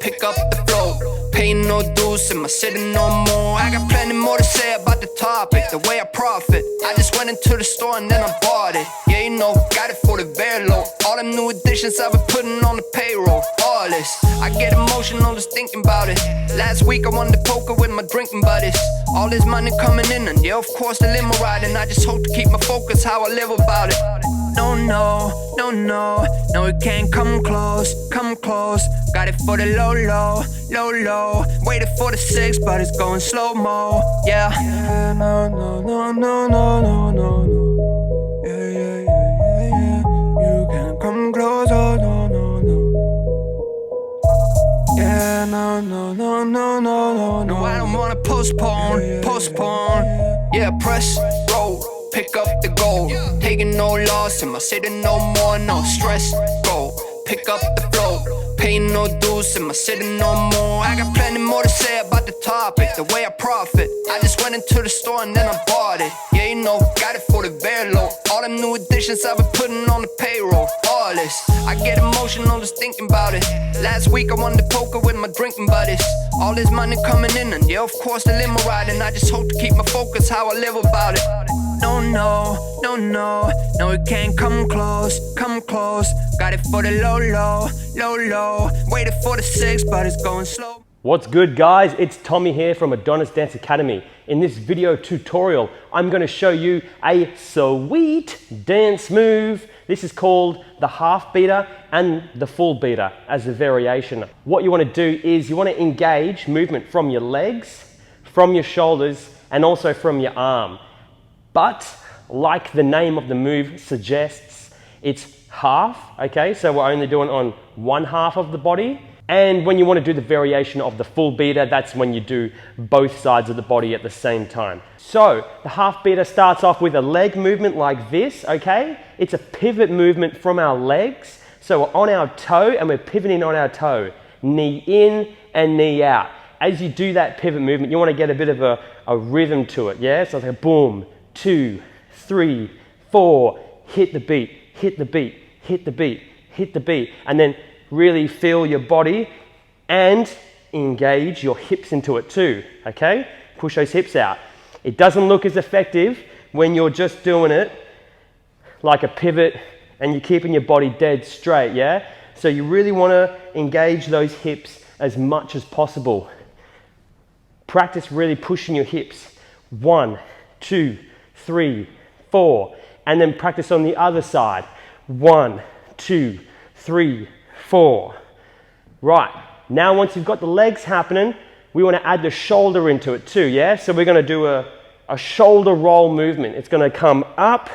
pick up the flow. Paying no dues in my city no more. I got plenty more to say about the topic, the way I profit. I just went into the store and then I bought it. Yeah, you know, got it for the very low. All them new additions I've been putting on the payroll. All this, I get emotional just thinking about it. Last week I won the poker with my drinking buddies. All this money coming in and yeah, of course the limo riding. I just hope to keep my focus how I live about it. No, no, no, no, no, it can't come close, come close. Got it for the low, low, low, low. Waited for the 6, but it's going slow-mo, yeah. Yeah, no, no, no, no, no, no, no, no. Yeah, yeah, yeah, yeah, yeah. You can't come close, oh, no, no, no. Yeah, no, no, no, no, no, no, no. I don't wanna postpone, postpone. Yeah, press, roll. Pick up the gold, taking no loss in my city no more, no stress, go, pick up the flow, paying no dues in my city no more. I got plenty more to say about the topic, the way I profit. I just went into the store and then I bought it. Yeah, you know, got it for the very low. All them new additions I've been putting on the payroll. All this, I get emotional just thinking about it. Last week I won the poker with my drinking buddies. All this money coming in and yeah, of course the limo riding. I just hope to keep my focus how I live about it. No, no, no, no, no, it can't come close, come close. Got it for the low, low, low, low. Waited for the 6, but it's going slow. What's good, guys? It's Tommy here from Adonis Dance Academy. In this video tutorial, I'm going to show you a sweet dance move. This is called the half beater and the full beater as a variation. What you want to do is you want to engage movement from your legs, from your shoulders, and also from your arm. But like the name of the move suggests, it's half, okay? So we're only doing on one half of the body. And when you want to do the variation of the full beater, that's when you do both sides of the body at the same time. So the half beater starts off with a leg movement like this, okay? It's a pivot movement from our legs. So we're on our toe and we're pivoting on our toe. Knee in and knee out. As you do that pivot movement, you want to get a bit of a rhythm to it, yeah? So it's like a boom. 2, 3, 4, hit the beat, hit the beat, hit the beat, hit the beat, and then really feel your body and engage your hips into it too, okay? Push those hips out. It doesn't look as effective when you're just doing it like a pivot and you're keeping your body dead straight, yeah? So you really want to engage those hips as much as possible. Practice really pushing your hips. 1, 2, 3, 4, and then practice on the other side. 1, 2, 3, 4. Right, now once you've got the legs happening, we want to add the shoulder into it too, yeah? So we're going to do a shoulder roll movement. It's going to come up,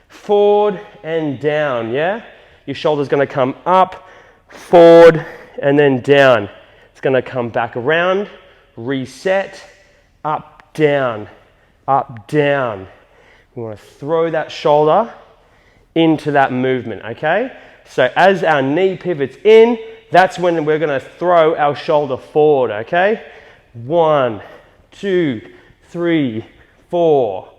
forward, and down, yeah? Your shoulder's going to come up, forward, and then down. It's going to come back around, reset, up, down, up, down. We want to throw that shoulder into that movement, okay? So as our knee pivots in, that's when we're going to throw our shoulder forward, okay? 1, 2, 3, 4.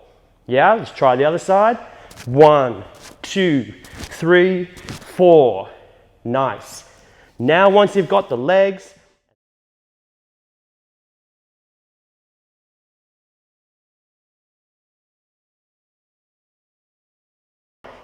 Yeah, let's try the other side. 1, 2, 3, 4. Nice. Now once you've got the legs,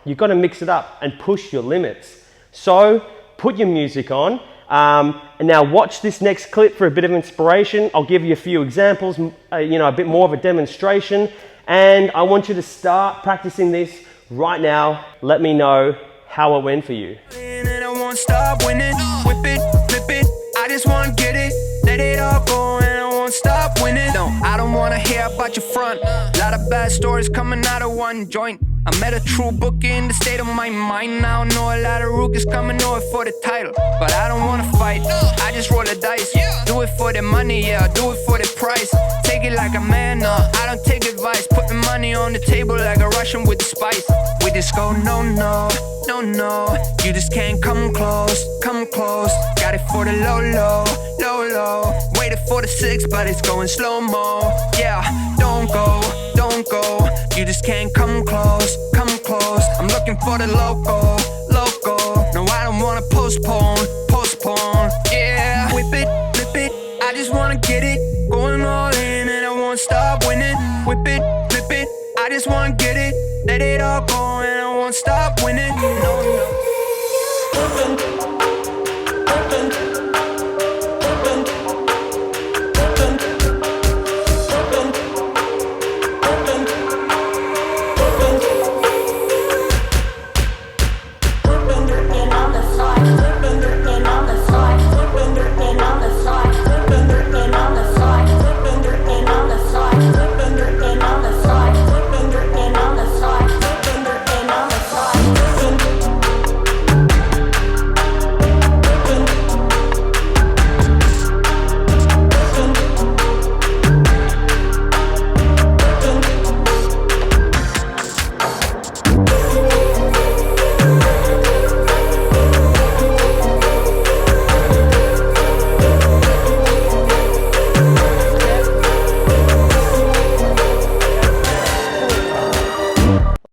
you've got to mix it up and push your limits. So put your music on and now watch this next clip for a bit of inspiration. I'll give you a few examples, a bit more of a demonstration, and I want you to start practicing this right now. Let me know how it went for you. And I won't stop winning, whip it, flip it, I just want to get it, let it all go and I won't stop winning. No, I don't want to hear about your front, a lot of bad stories coming out of one joint. I met a true bookie in the state of my mind. I don't know a lot of rookies coming over for the title, but I don't wanna fight, I just roll the dice. Do it for the money, yeah, do it for the price. Take it like a man, I don't take advice. Putting money on the table like a Russian with the spice. We just go no, no, no, no. You just can't come close, come close. Got it for the low, low, low, low. Waited for the 6, but it's going slow-mo. Yeah, don't go, don't go. You just can't come close, come close. I'm looking for the loco, loco. No, I don't wanna postpone.